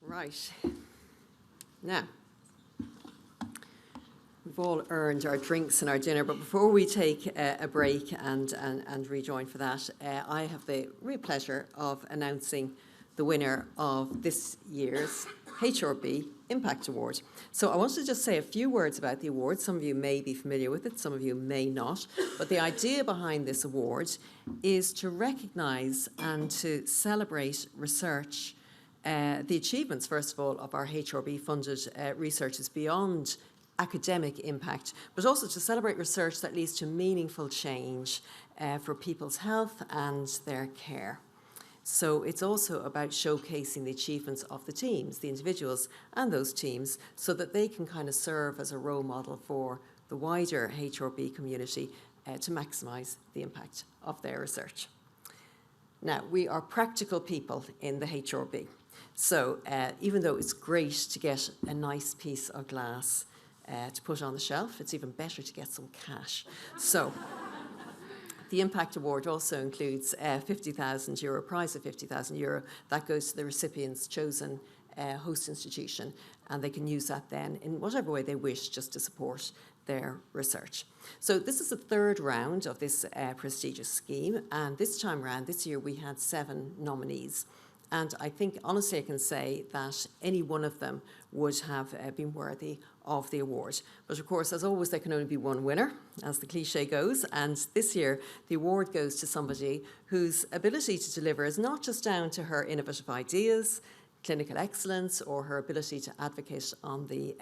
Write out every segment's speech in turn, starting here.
Right. Now, we've all earned our drinks and our dinner, but before we take a break and rejoin for that, I have the real pleasure of announcing the winner of this year's HRB Impact Award. So I wanted to just say a few words about the award. Some of you may be familiar with it, some of you may not, but the idea behind this award is to recognise and to celebrate research, the achievements, first of all, of our HRB-funded researchers beyond academic impact, but also to celebrate research that leads to meaningful change for people's health and their care. So it's also about showcasing the achievements of the teams, the individuals and those teams, so that they can kind of serve as a role model for the wider HRB community to maximise the impact of their research. Now, we are practical people in the HRB. So even though it's great to get a nice piece of glass to put on the shelf, it's even better to get some cash. So the Impact Award also includes a €50,000 prize of €50,000 that goes to the recipient's chosen host institution, and they can use that then in whatever way they wish just to support their research. So this is the third round of this prestigious scheme, and this time around, this year, we had 7 nominees. And I think, honestly, I can say that any one of them would have been worthy of the award. But of course, as always, there can only be one winner, as the cliche goes. And this year, the award goes to somebody whose ability to deliver is not just down to her innovative ideas, clinical excellence, or her ability to advocate on the,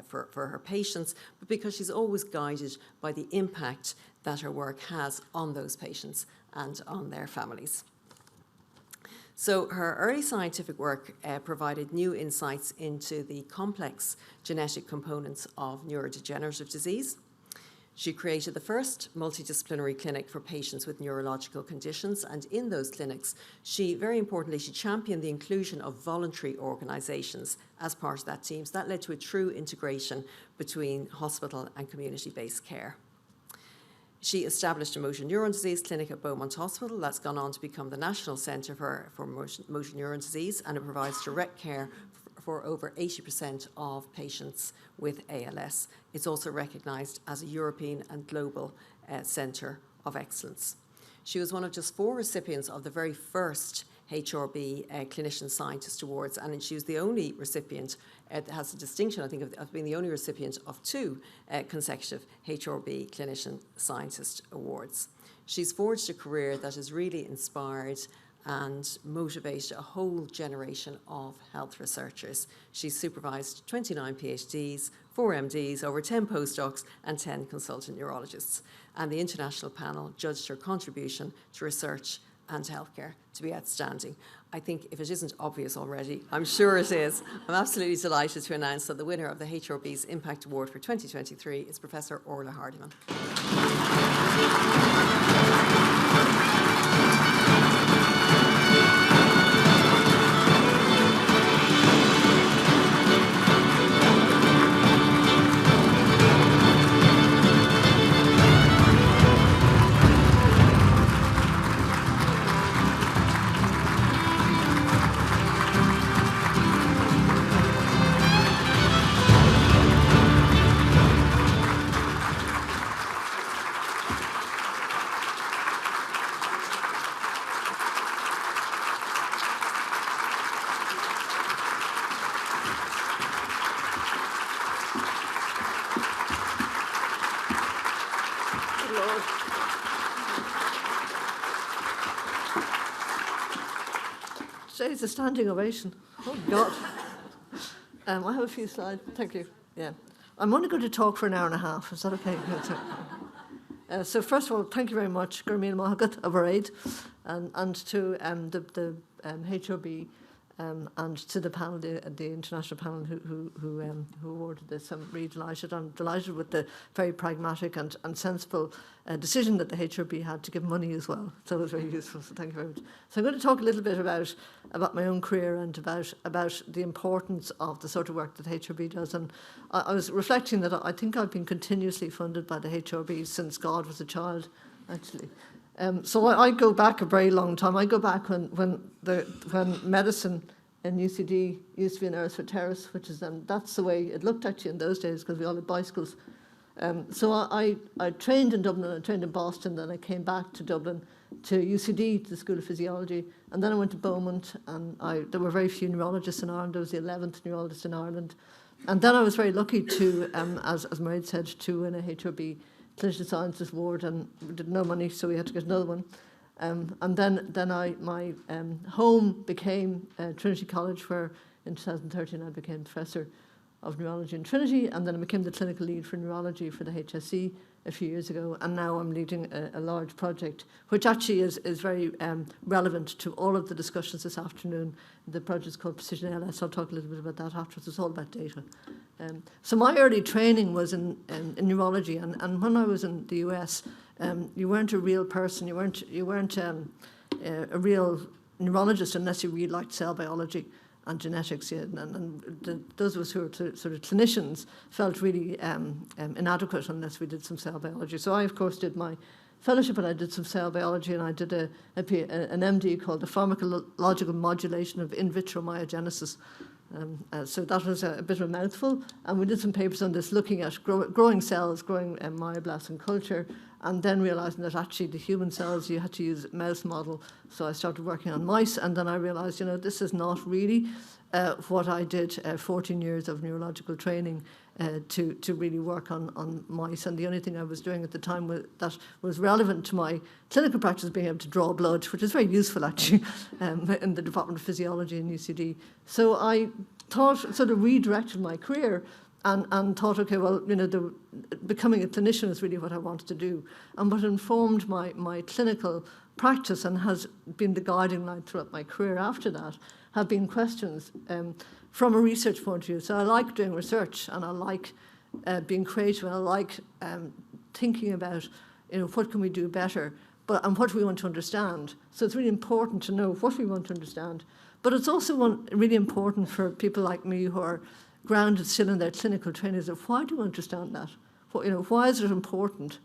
for her patients, but because she's always guided by the impact that her work has on those patients and on their families. So her early scientific work provided new insights into the complex genetic components of neurodegenerative disease. She created the first multidisciplinary clinic for patients with neurological conditions, and in those clinics, very importantly, she championed the inclusion of voluntary organisations as part of that team. So that led to a true integration between hospital and community-based care. She established a motor neuron disease clinic at Beaumont Hospital. That's gone on to become the National Centre for Motor Neuron Disease, and it provides direct care for over 80% of patients with ALS. It's also recognised as a European and global centre of excellence. She was one of just 4 recipients of the very first HRB Clinician Scientist Awards, and she was the only recipient, that has the distinction, I think, of being the only recipient of 2 consecutive HRB Clinician Scientist Awards. She's forged a career that has really inspired and motivated a whole generation of health researchers. She's supervised 29 PhDs, 4 MDs, over 10 postdocs, and 10 consultant neurologists. And the international panel judged her contribution to research and healthcare to be outstanding. I think if it isn't obvious already, I'm sure it is. I'm absolutely delighted to announce that the winner of the HRB's Impact Award for 2023 is Professor Orla Hardiman. It's a standing ovation. Oh, God. I have a few slides. Thank you. Yeah. I'm only going to talk for an hour and a half. Is that okay? So first of all, thank you very much, Gurmeen Mahagat of Mairéad, and to the HRB and to the panel, the international panel who awarded this. I'm really delighted. I'm delighted with the very pragmatic and sensible decision that the HRB had to give money as well. So it was very useful. So thank you very much. So I'm going to talk a little bit about my own career and about the importance of the sort of work that HRB does. And I was reflecting that I think I've been continuously funded by the HRB since God was a child, actually. So I go back a very long time. I go back when medicine in UCD used to be an Earth for Terrace, which is that's the way it looked at you in those days because we all had bicycles. So I trained in Dublin, I trained in Boston, then I came back to Dublin to UCD, to the School of Physiology, and then I went to Beaumont, and there were very few neurologists in Ireland. I was the 11th neurologist in Ireland. And then I was very lucky to, as Mairéad said, to win a HRB Clinician Sciences Award, and we did no money, so we had to get another one. And then my home became Trinity College, where in 2013 I became Professor of Neurology in Trinity, and then I became the clinical lead for neurology for the HSE a few years ago, and now I'm leading a large project, which actually is very relevant to all of the discussions this afternoon. The project is called Precision ALS. I'll talk a little bit about that afterwards. It's all about data. So my early training was in neurology, and when I was in the US, you weren't a real person, you weren't a real neurologist unless you really liked cell biology and genetics, yeah, and those of us who were sort of clinicians felt really inadequate unless we did some cell biology. So I, of course, did my fellowship, and I did some cell biology, and I did an MD called the Pharmacological Modulation of In Vitro Myogenesis. So that was a bit of a mouthful, and we did some papers on this looking at growing cells, growing myoblasts in culture, and then realising that actually the human cells, you had to use a mouse model. So I started working on mice, and then I realised, this is not really what I did 14 years of neurological training to really work on mice. And the only thing I was doing at the time that was relevant to my clinical practice, being able to draw blood, which is very useful actually in the Department of Physiology in UCD. So I sort of redirected my career and thought, okay, well, becoming a clinician is really what I wanted to do. And what informed my clinical practice and has been the guiding light throughout my career after that have been questions from a research point of view. So I like doing research, and I like being creative, and I like thinking about, what can we do better, and what do we want to understand. So it's really important to know what we want to understand. But it's also really important for people like me who are grounded still in their clinical training, is why do we understand that? Why is it important?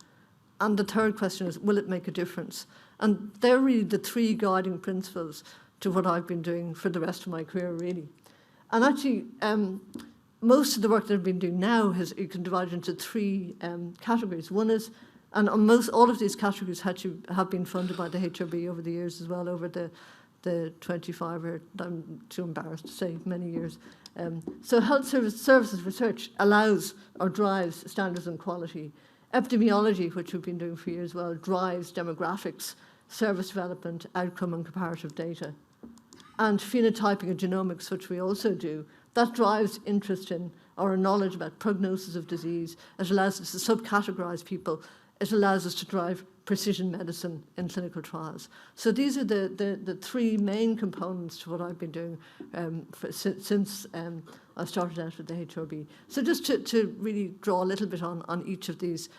And the third question is, will it make a difference? And they're really the three guiding principles to what I've been doing for the rest of my career, really. And actually, most of the work that I've been doing now you can divide it into three categories. One is, and all of these categories have been funded by the HRB over the years as well, over the 25, or I'm too embarrassed to say, many years. So health services research allows or drives standards and quality. Epidemiology, which we've been doing for years as well, drives demographics, service development, outcome and comparative data. And phenotyping and genomics, which we also do, that drives interest in or knowledge about prognosis of disease. It allows us to subcategorize people. It allows us to drive precision medicine in clinical trials. So these are the three main components to what I've been doing since I started out with the HRB. So just to really draw a little bit on each of these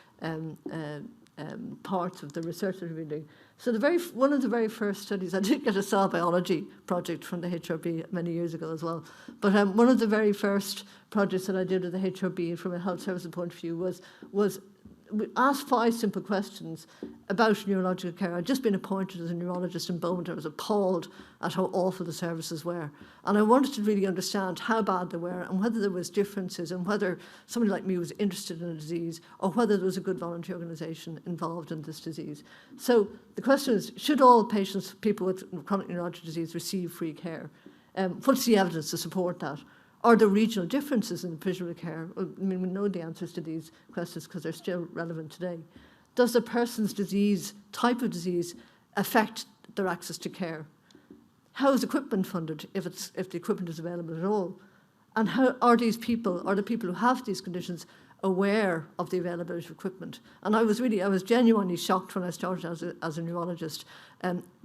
parts of the research that we've been doing. So one of the very first studies, I did get a cell biology project from the HRB many years ago as well, but one of the very first projects that I did with the HRB from a health services point of view was we asked 5 simple questions about neurological care. I'd just been appointed as a neurologist in Beaumont. I was appalled at how awful the services were. And I wanted to really understand how bad they were and whether there was differences and whether somebody like me was interested in a disease or whether there was a good voluntary organisation involved in this disease. So the question is, should all people with chronic neurological disease receive free care? What's the evidence to support that? Are there regional differences in the provision of care? I mean, we know the answers to these questions because they're still relevant today. Does the person's type of disease, affect their access to care? How is equipment funded, if the equipment is available at all? And how are the people who have these conditions aware of the availability of equipment? And I was genuinely shocked when I started as a neurologist,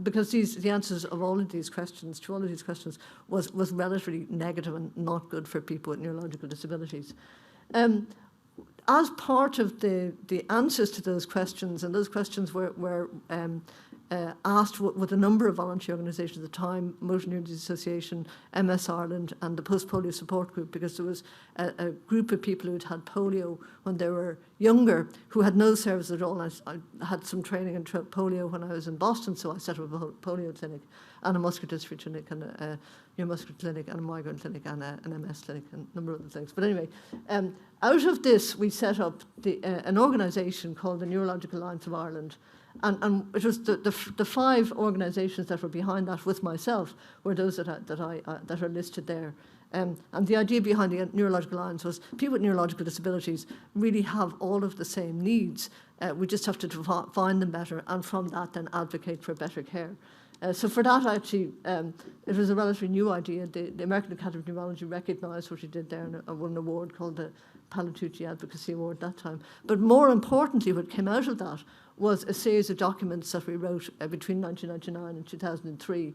because the answers of all of these questions was relatively negative and not good for people with neurological disabilities. As part of the answers to those questions, and those questions were asked with a number of voluntary organisations at the time, Motor Neuron Disease Association, MS Ireland, and the Post-Polio Support Group, because there was a group of people who had had polio when they were younger who had no service at all. I had some training in polio when I was in Boston, so I set up a polio clinic and a muscular dystrophy clinic and a neuromuscular clinic and a migraine clinic and an MS clinic and a number of other things. But anyway, out of this, we set up an organisation called the Neurological Alliance of Ireland. And it was the 5 organisations that were behind that with myself were those that are listed there. And the idea behind the Neurological Alliance was people with neurological disabilities really have all of the same needs. We just have to find them better, and from that then advocate for better care. So for that, actually, it was a relatively new idea. The American Academy of Neurology recognised what we did there and won an award called the Palatucci Advocacy Award that time. But more importantly, what came out of that was a series of documents that we wrote between 1999 and 2003,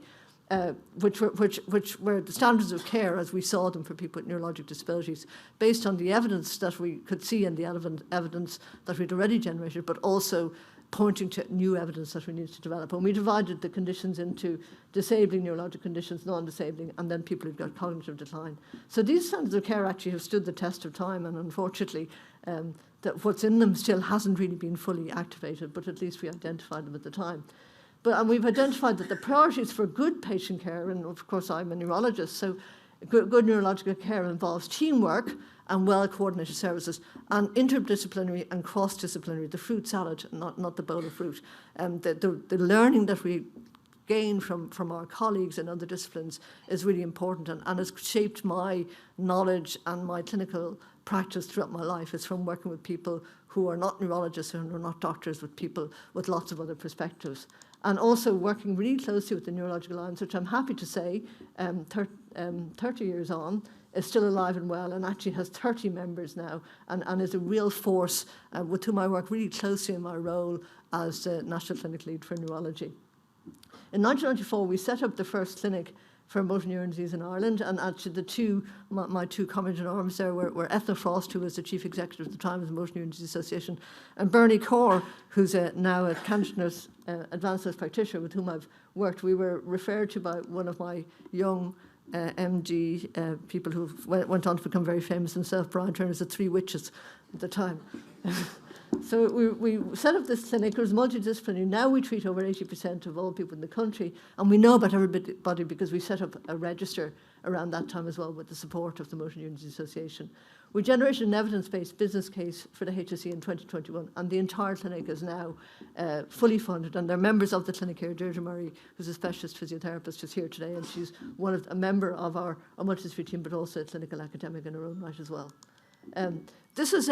which were the standards of care as we saw them for people with neurologic disabilities, based on the evidence that we could see and the evidence that we'd already generated, but also pointing to new evidence that we needed to develop. And we divided the conditions into disabling neurologic conditions, non-disabling, and then people who've got cognitive decline. So these standards of care actually have stood the test of time, and unfortunately, that what's in them still hasn't really been fully activated, but at least we identified them at the time. And we've identified that the priorities for good patient care, and of course I'm a neurologist, so good neurological care involves teamwork and well-coordinated services, and interdisciplinary and cross-disciplinary, the fruit salad, not the bowl of fruit. The learning that we gain from our colleagues in other disciplines is really important, and has shaped my knowledge and my clinical practice throughout my life. Is from working with people who are not neurologists and who are not doctors, with people with lots of other perspectives. And also working really closely with the Neurological Alliance, which I'm happy to say, 30 years on, is still alive and well, and actually has 30 members now, and is a real force with whom I work really closely in my role as the National Clinic Lead for Neurology. In 1994, we set up the first clinic for motor neuron disease in Ireland, and actually my two comrades arms there were Ethna Frost, who was the chief executive at the time of the Motor Neuron Disease Association, and Bernie Corr, who's now a cancer advanced nurse practitioner with whom I've worked. We were referred to by one of my young MD people who went on to become very famous himself, Brian Turner, as the 3 witches at the time. So we set up this clinic. It was multidisciplinary. Now we treat over 80% of all people in the country, and we know about everybody because we set up a register around that time as well with the support of the Motor Neuron Disease Association. We generated an evidence-based business case for the HSE in 2021, and the entire clinic is now fully funded, and they're members of the clinic here. Deirdre Murray, who's a specialist physiotherapist, is here today, and she's a member of our multidisciplinary team, but also a clinical academic in her own right as well. This is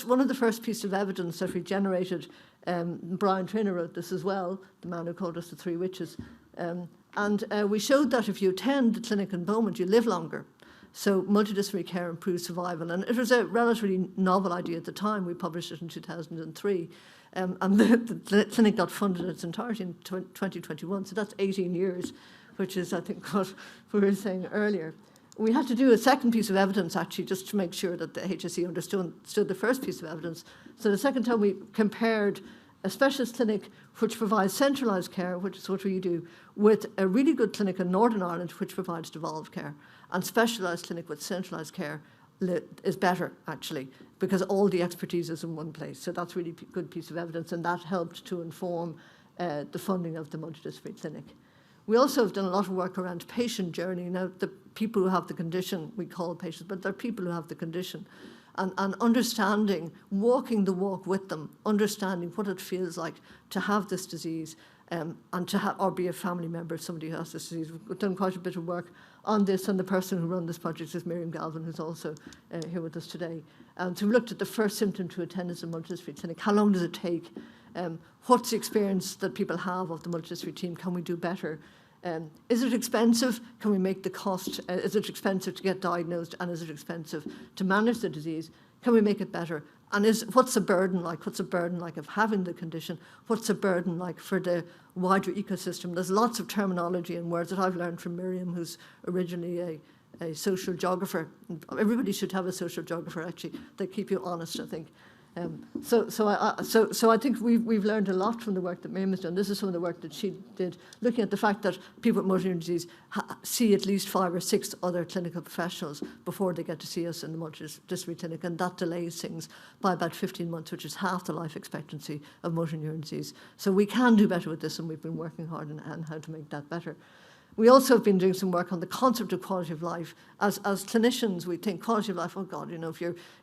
one of the first pieces of evidence that we generated. Brian Traynor wrote this as well, the man who called us the 3 witches. And we showed that if you attend the clinic in Beaumont, you live longer. So multidisciplinary care improves survival. And it was a relatively novel idea at the time. We published it in 2003. And the clinic got funded in its entirety in 2021. So that's 18 years, which is, I think, what we were saying earlier. We had to do a second piece of evidence, actually, just to make sure that the HSE understood the first piece of evidence. So the second time we compared a specialist clinic which provides centralised care, which is what we do, with a really good clinic in Northern Ireland which provides devolved care. And specialised clinic with centralised care is better, actually, because all the expertise is in one place. So that's really a good piece of evidence, and that helped to inform the funding of the multidisciplinary clinic. We also have done a lot of work around patient journey. Now, the people who have the condition, we call patients, but they're people who have the condition. And understanding, walking the walk with them, understanding what it feels like to have this disease, and or be a family member of somebody who has this disease. We've done quite a bit of work on this, and the person who ran this project is Miriam Galvin, who's also here with us today. So we looked at the first symptom to attendance in multidisciplinary clinic. How long does it take? What's the experience that people have of the multidisciplinary team? Can we do better? Is it expensive? Can we make the cost? Is it expensive to get diagnosed? And is it expensive to manage the disease? Can we make it better? And what's the burden like? What's the burden like of having the condition? What's the burden like for the wider ecosystem? There's lots of terminology and words that I've learned from Miriam, who's originally a social geographer. Everybody should have a social geographer, actually. They keep you honest, I think. So I think we've learned a lot from the work that Miriam has done. This is some of the work that she did, looking at the fact that people with motor neuron disease see at least 5 or 6 other clinical professionals before they get to see us in the multidisciplinary clinic, and that delays things by about 15 months, which is half the life expectancy of motor neuron disease. So we can do better with this, and we've been working hard on how to make that better. We also have been doing some work on the concept of quality of life. As clinicians, we think quality of life, oh God,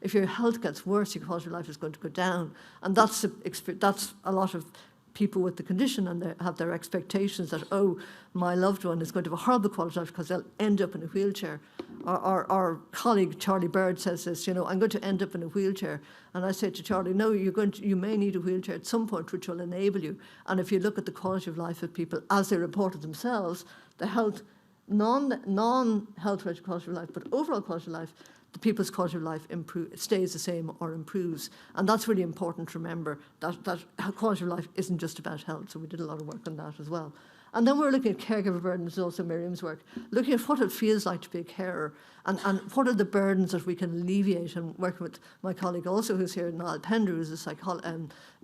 if your health gets worse, your quality of life is going to go down. And that's a lot of people with the condition, and they have their expectations that, oh, my loved one is going to have a horrible quality of life because they'll end up in a wheelchair. Our colleague Charlie Bird says this, I'm going to end up in a wheelchair. And I say to Charlie, no, you may need a wheelchair at some point which will enable you. And if you look at the quality of life of people as they reported themselves, the health, non-health related quality of life, but overall quality of life, the people's quality of life stays the same or improves. And that's really important to remember, that quality of life isn't just about health. So we did a lot of work on that as well. And then we're looking at caregiver burdens, also Miriam's work, looking at what it feels like to be a carer and what are the burdens that we can alleviate, and working with my colleague also who's here, Niall Pender, who's a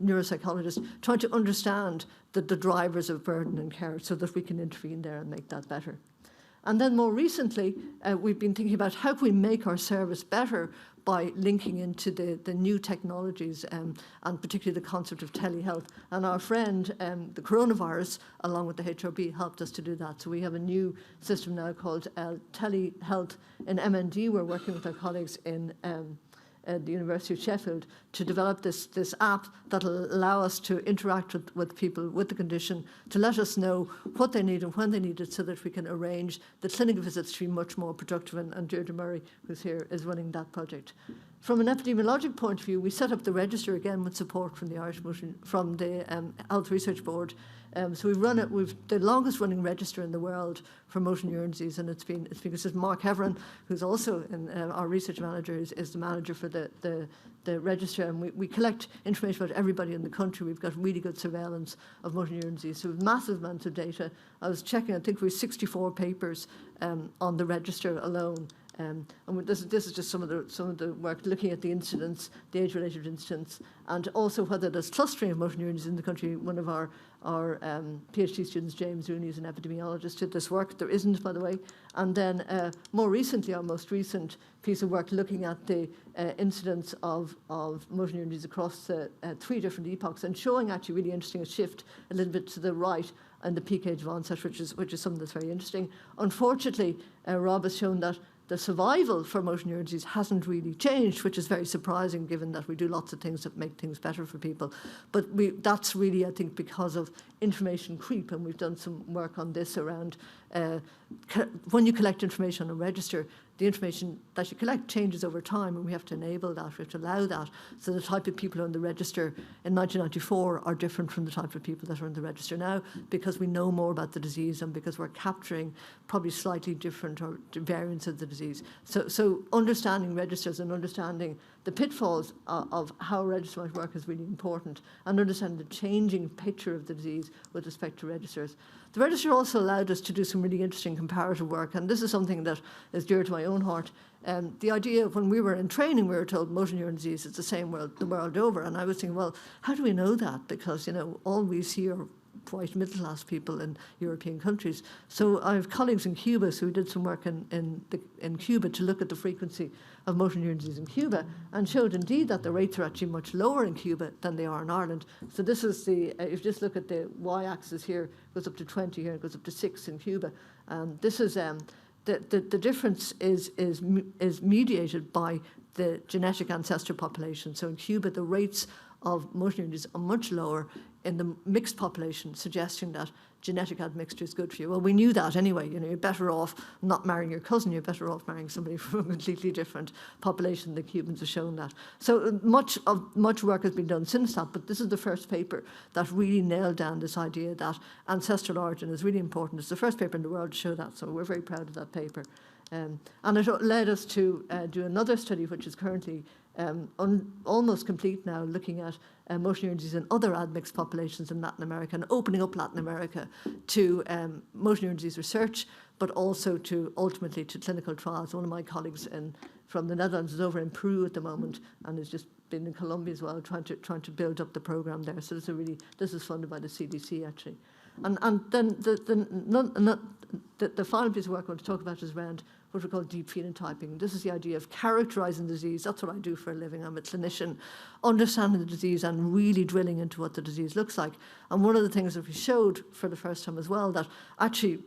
neuropsychologist, trying to understand the drivers of burden in care so that we can intervene there and make that better. And then more recently, we've been thinking about how can we make our service better by linking into the new technologies and particularly the concept of telehealth. And our friend, the coronavirus, along with the HRB, helped us to do that. So we have a new system now called telehealth in MND. We're working with our colleagues in the University of Sheffield to develop this app that will allow us to interact with people with the condition, to let us know what they need and when they need it, so that we can arrange the clinical visits to be much more productive. And Deirdre Murray, who's here, is running that project. From an epidemiologic point of view, we set up the register again with support from the from the Health Research Board. So we've run it. We've the longest running register in the world for motor neuron disease, and it's been this is Mark Heverin, who's also our research manager, is the manager for the register, and we collect information about everybody in the country. We've got really good surveillance of motor neuron disease, so we have massive amounts of data. I was checking, I think we have 64 papers on the register alone. And this is just some of the work looking at the incidence, the age-related incidence, and also whether there's clustering of motor neurons in the country. One of our PhD students, James Rooney, is an epidemiologist, did this work. There isn't, by the way. And then more recently, our most recent piece of work looking at the incidence of motor neurons across 3 different epochs, and showing actually really interesting a shift a little bit to the right and the peak age of onset, which is something that's very interesting. Unfortunately, Rob has shown that the survival for motor neuron disease hasn't really changed, which is very surprising given that we do lots of things that make things better for people. But that's really, I think, because of information creep, and we've done some work on this around when you collect information on a register, the information that you collect changes over time, and we have to enable that, we have to allow that. So the type of people on the register in 1994 are different from the type of people that are on the register now, because we know more about the disease and because we're capturing probably slightly different or variants of the disease. So understanding registers and understanding the pitfalls of how a register might work is really important, and understanding the changing picture of the disease with respect to registers. The register also allowed us to do some really interesting comparative work, and this is something that is dear to my own heart. The idea of when we were in training, we were told motor neuron disease is the same the world over, and I was thinking, well, how do we know that? Because, all we see are white middle-class people in European countries. So I have colleagues in Cuba, so we did some work in Cuba to look at the frequency of motor neuron disease in Cuba, and showed indeed that the rates are actually much lower in Cuba than they are in Ireland. So this is if you just look at the y-axis here, it goes up to 20 here, it goes up to 6 in Cuba. This is the difference is mediated by the genetic ancestor population. So in Cuba, the rates of motor neuron disease are much lower in the mixed population, suggesting that genetic admixture is good for you. Well, we knew that anyway. You're better off not marrying your cousin. You're better off marrying somebody from a completely different population. The Cubans have shown that. So much work has been done since that, but this is the first paper that really nailed down this idea that ancestral origin is really important. It's the first paper in the world to show that, so we're very proud of that paper. And it led us to do another study, which is currently almost complete now, looking at motor neuron disease in other admixed populations in Latin America, and opening up Latin America to motor neuron disease research, but also ultimately to clinical trials. One of my colleagues from the Netherlands is over in Peru at the moment and is just been in Colombia as well, trying to build up the program there. So this is funded by the CDC actually. And then the final piece of work I want to talk about is around what we call deep phenotyping. This is the idea of characterizing disease. That's what I do for a living. I'm a clinician, understanding the disease and really drilling into what the disease looks like. And one of the things that we showed for the first time as well, that actually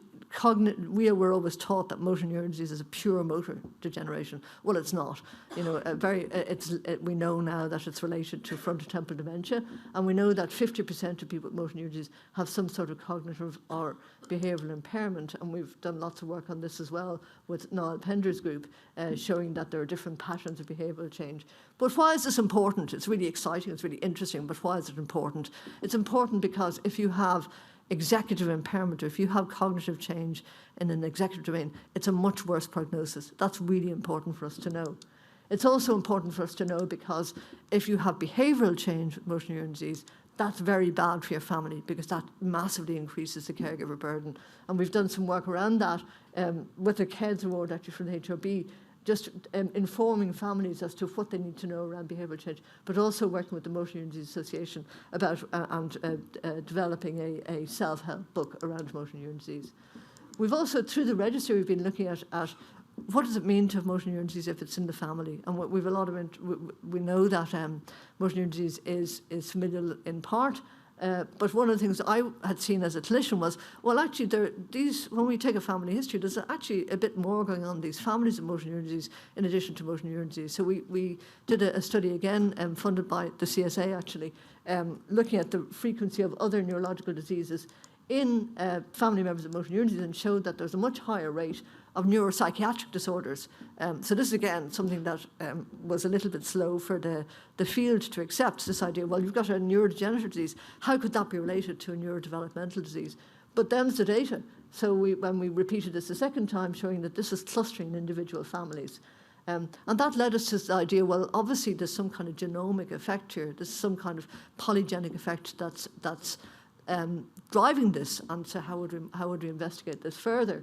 we were always taught that motor neuron disease is a pure motor degeneration. Well, it's not. You know, we know now that it's related to frontotemporal dementia, and we know that 50% of people with motor neuron disease have some sort of cognitive or behavioural impairment, and we've done lots of work on this as well with Niall Pender's group, showing that there are different patterns of behavioural change. But why is this important? It's really exciting, it's really interesting, but why is it important? It's important because if you have executive impairment, or if you have cognitive change in an executive domain, it's a much worse prognosis. That's really important for us to know. It's also important for us to know because if you have behavioural change with motor neuron disease, that's very bad for your family because that massively increases the caregiver burden. And we've done some work around that with the KEDS Award actually from the HRB, just informing families as to what they need to know around behavioural change, but also working with the Motor Neuron Disease Association about developing a self-help book around motor neuron disease. We've also, through the register, we've been looking at what does it mean to have motor neuron disease if it's in the family, and we've a lot of we know that motor neuron disease is familial in part. But one of the things I had seen as a clinician was, well, actually, when we take a family history, there's actually a bit more going on in these families of motor neuron disease in addition to motor neuron disease. So we did a study again, funded by the CSA actually, looking at the frequency of other neurological diseases in family members of motor neuron disease, and showed that there's a much higher rate of neuropsychiatric disorders. So this is, again, something that was a little bit slow for the field to accept, this idea, well, you've got a neurodegenerative disease, how could that be related to a neurodevelopmental disease? But them's the data. So when we repeated this a second time, showing that this is clustering in individual families. And that led us to the idea, well, obviously there's some kind of genomic effect here. There's some kind of polygenic effect that's driving this, and so how would we investigate this further?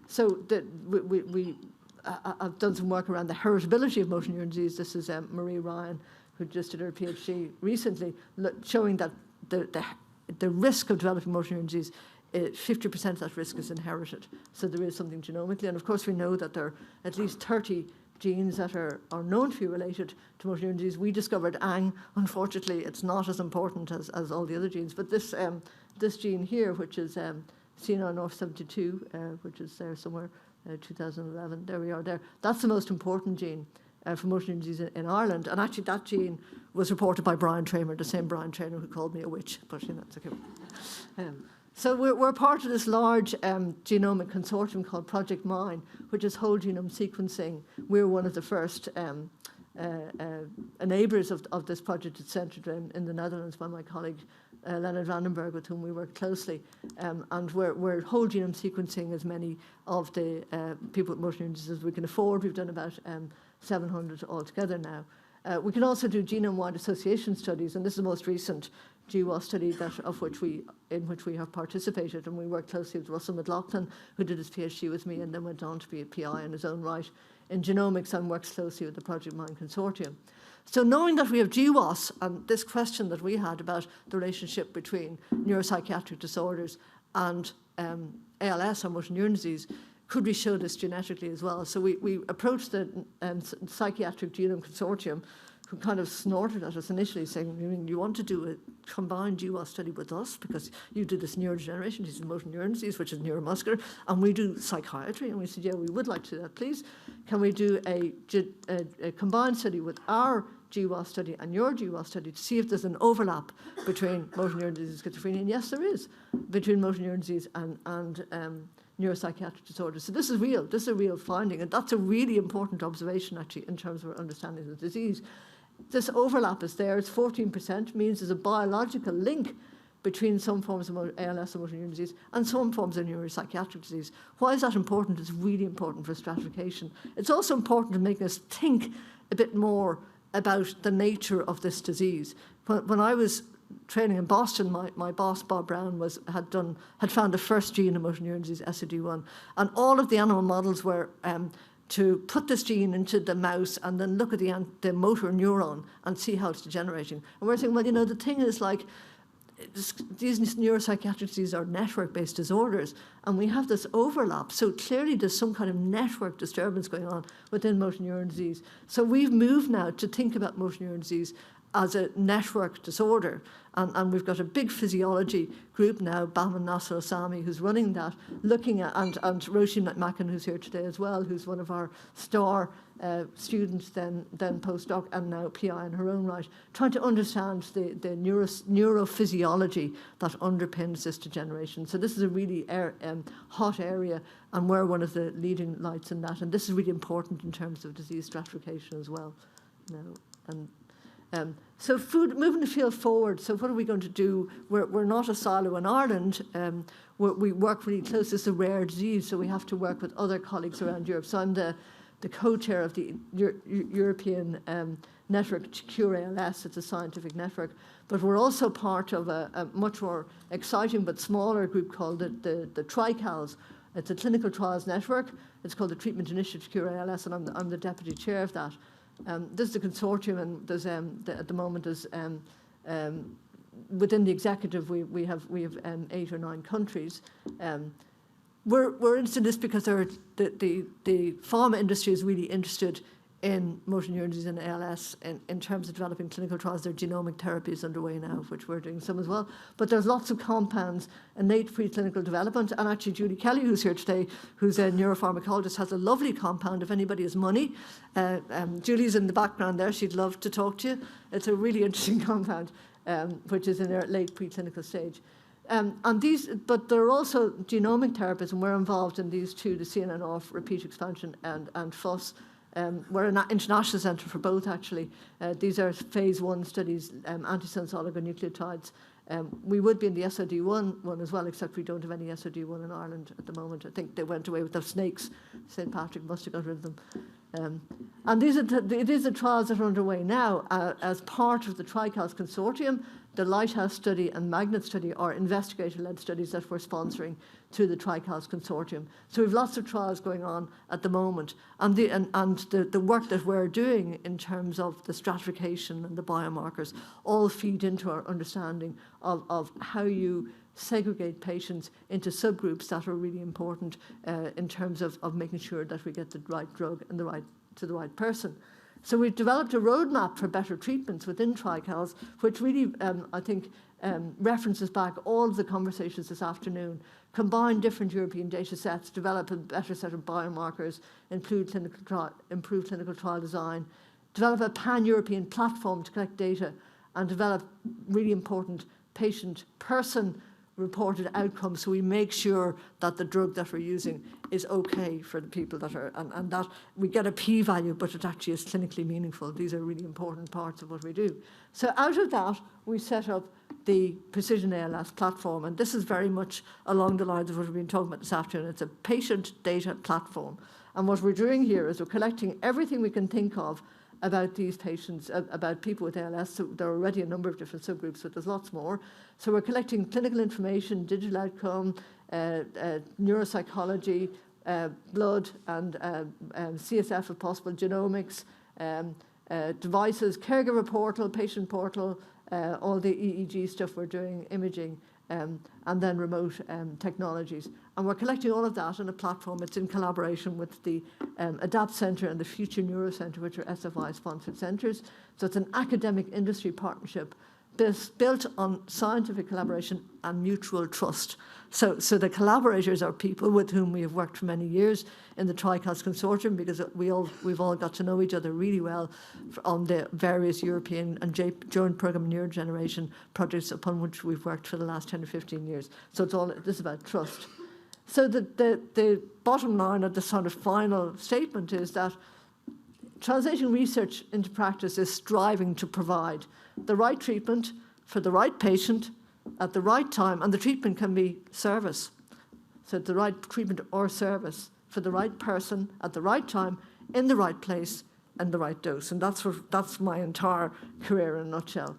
So I've done some work around the heritability of motor neuron disease. This is Marie Ryan, who just did her PhD recently, showing that the risk of developing motor neuron disease, 50% of that risk is inherited. So there is something genomically, and of course we know that there are at least 30 genes that are known to be related to motor neuron disease. We discovered ANG. Unfortunately, it's not as important as all the other genes, but this gene here, which is CNR-NORF72, which is there somewhere, 2011, there we are there. That's the most important gene for motor neuron disease in Ireland, and actually that gene was reported by Brian Tramer, the same Brian Tramer who called me a witch, but you know, it's okay. So we're part of this large genomic consortium called Project Mine, which is whole genome sequencing. We're one of the first enablers of this project. It's centred in the Netherlands by my colleague Leonard Vandenberg, with whom we work closely. And we're whole genome sequencing as many of the people with motor neuron disease as we can afford. We've done about 700 altogether now. We can also do genome-wide association studies, and this is the most recent GWAS study in which we have participated, and we worked closely with Russell McLaughlin, who did his PhD with me and then went on to be a PI in his own right in genomics, and works closely with the Project Mine Consortium. So knowing that we have GWAS, and this question that we had about the relationship between neuropsychiatric disorders and ALS or motor neuron disease, could we show this genetically as well? So we approached the Psychiatric Genome Consortium, who kind of snorted at us initially, saying, you want to do a combined GWAS study with us because you do this neurodegeneration disease, motor neuron disease, which is neuromuscular, and we do psychiatry. And we said, yeah, we would like to do that, please. Can we do a combined study with our GWAS study and your GWAS study to see if there's an overlap between motor neuron disease and schizophrenia? And yes, there is, between motor neuron disease and neuropsychiatric disorders. So this is real. This is a real finding, and that's a really important observation, actually, in terms of our understanding of the disease. This overlap is there. It's 14%, means there's a biological link between some forms of ALS or motor neuron disease and some forms of neuropsychiatric disease. Why is that important? It's really important for stratification. It's also important to make us think a bit more about the nature of this disease. When I was training in Boston, my boss, Bob Brown, had found the first gene of motor neuron disease, SOD1, and all of the animal models were to put this gene into the mouse and then look at the motor neuron and see how it's degenerating. And we're saying, well, the thing is like, these neuropsychiatric diseases are network-based disorders, and we have this overlap. So clearly there's some kind of network disturbance going on within motor neuron disease. So we've moved now to think about motor neuron disease as a network disorder. And we've got a big physiology group now, Bahman Nasser Osami, who's running that, looking at, and Roisin McMacken, who's here today as well, who's one of our star students, then postdoc, and now PI in her own right, trying to understand the neurophysiology that underpins this degeneration. So this is a really hot area, and we're one of the leading lights in that. And this is really important in terms of disease stratification as well. So moving the field forward, so what are we going to do? We're not a silo in Ireland. We work really close. This is a rare disease, so we have to work with other colleagues around Europe. So I'm the co-chair of the European network Cure ALS. It's a scientific network. But we're also part of a much more exciting but smaller group called the TriCals. It's a clinical trials network. It's called the Treatment Initiative Cure ALS, and I'm the deputy chair of that. This is a consortium, and there's at the moment there's within the executive we have 8 or 9 countries. We're interested in this because the pharma industry is really interested in motor neuron disease and ALS in terms of developing clinical trials. There are genomic therapies underway now, which we're doing some as well. But there's lots of compounds in late preclinical development. And actually, Julie Kelly, who's here today, who's a neuropharmacologist, has a lovely compound, if anybody has money. Julie's in the background there. She'd love to talk to you. It's a really interesting compound, which is in their late preclinical stage. But there are also genomic therapies, and we're involved in these two, the CNN-off, repeat expansion, and FUS. We're an international centre for both, actually. These are phase 1 studies, antisense oligonucleotides. We would be in the SOD1 one as well, except we don't have any SOD1 in Ireland at the moment. I think they went away with their snakes. St. Patrick must have got rid of them. And these are the trials that are underway now as part of the TriCals consortium. The Lighthouse study and Magnet study are investigator-led studies that we're sponsoring through the TriCals consortium. So we have lots of trials going on at the moment. And the work that we're doing in terms of the stratification and the biomarkers all feed into our understanding of how you segregate patients into subgroups that are really important in terms of making sure that we get the right drug and to the right person. So we've developed a roadmap for better treatments within TriCals, which really, I think, references back all of the conversations this afternoon, combine different European data sets, develop a better set of biomarkers, improve clinical trial design, develop a pan-European platform to collect data, and develop really important patient-person reported outcomes, so we make sure that the drug that we're using is okay for the people that are, and that we get a p-value, but it actually is clinically meaningful. These are really important parts of what we do. So out of that, we set up the Precision ALS platform, and this is very much along the lines of what we've been talking about this afternoon. It's a patient data platform, and what we're doing here is we're collecting everything we can think of about these patients, about people with ALS. So there are already a number of different subgroups, but there's lots more. So we're collecting clinical information, digital outcome, neuropsychology, blood, and CSF if possible, genomics, devices, caregiver portal, patient portal, all the EEG stuff we're doing, imaging, and then remote technologies. And we're collecting all of that on a platform. It's in collaboration with the ADAPT Centre and the Future Neuro Centre, which are SFI-sponsored centres. So it's an academic industry partnership built on scientific collaboration and mutual trust. So the collaborators are people with whom we have worked for many years in the TriCals consortium, because we've all got to know each other really well on the various European and joint programme neurodegeneration projects upon which we've worked for the last 10 or 15 years. So this is about trust. So the bottom line of the sort of final statement is that translating research into practice is striving to provide the right treatment for the right patient at the right time, and the treatment can be service. So the right treatment or service for the right person at the right time, in the right place, and the right dose. And that's my entire career in a nutshell.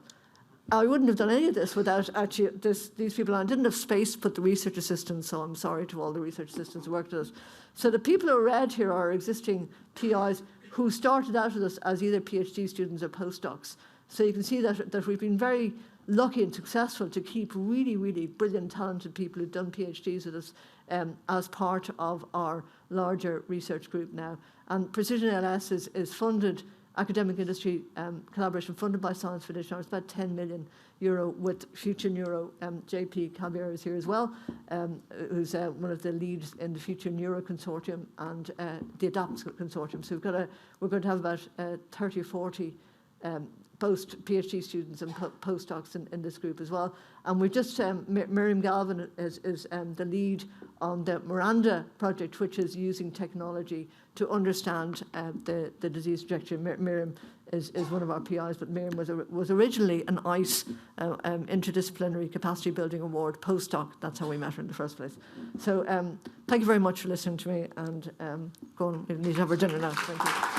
I wouldn't have done any of this without actually these people. I didn't have space to put the research assistants, so I'm sorry to all the research assistants who worked with us. So the people who are read here are existing PIs who started out with us as either PhD students or postdocs. So you can see that we've been very lucky and successful to keep really, really brilliant, talented people who've done PhDs with us as part of our larger research group now. And Precision ALS is funded, academic industry collaboration funded by Science Foundation. It's about €10 million with Future Neuro. JP Caballero is here as well, who's one of the leads in the Future Neuro Consortium and the ADAPT Consortium. So we're going to have about 30 or 40 PhD students and postdocs in this group as well. And we've just, Miriam Galvin is the lead on the Miranda project, which is using technology to understand the disease trajectory. Miriam is one of our PIs, but Miriam was originally an ICE Interdisciplinary Capacity Building Award postdoc. That's how we met her in the first place. So thank you very much for listening to me, and go on, we need to have our dinner now. Thank you.